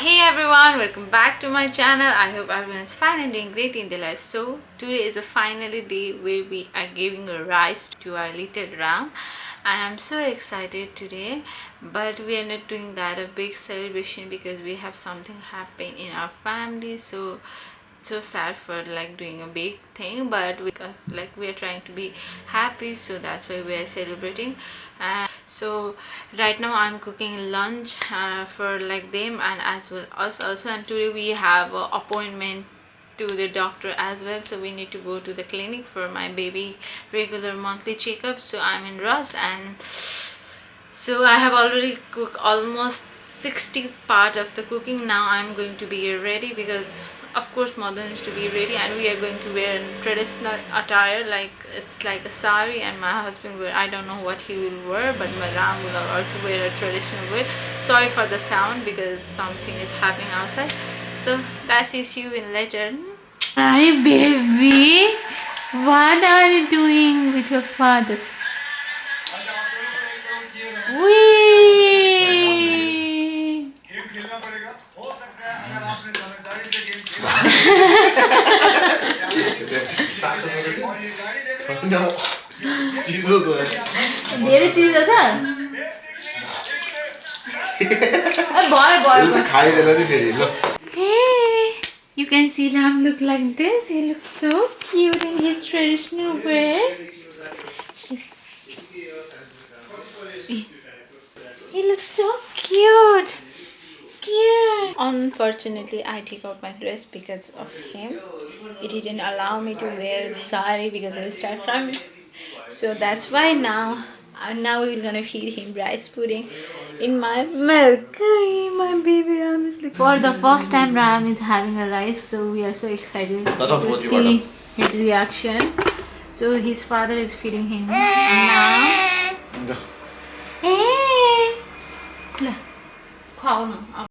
Hey everyone, welcome back to my channel. I hope everyone is fine and doing great in their life. So today is a finally day where we are giving a rise to our little ram, and I'm so excited today. But we are not doing that a big celebration because we have something happen in our family. So sad for like doing a big thing, but because like we are trying to be happy, so that's why we are celebrating. And so right now I'm cooking lunch for like them and as well us also, and today we have an appointment to the doctor as well, so we need to go to the clinic for my baby regular monthly checkup. So I'm in rush, and so I have already cooked almost 60 part of the cooking. Now I'm going to be ready because of course mother needs to be ready, and we are going to wear traditional attire, like it's like a sari, and my husband will, I don't know what he will wear, but my ram will also wear a traditional wear. Sorry for the sound because something is happening outside. So that's issue in later. Hi baby, what are you doing with your father? Wee! धेरै चिज छ Hey, you can see Ram look like this. He looks so cute in his traditional wear. He looks so cute. Unfortunately, I took off my dress because of him. It didn't allow me to wear the sari because I start crying. So that's why now we're gonna feed him rice pudding in my milk. My baby Ram is looking. For the first time, Ram is having a rice, so we are so excited to see his reaction. So his father is feeding him now. Hey, khao na.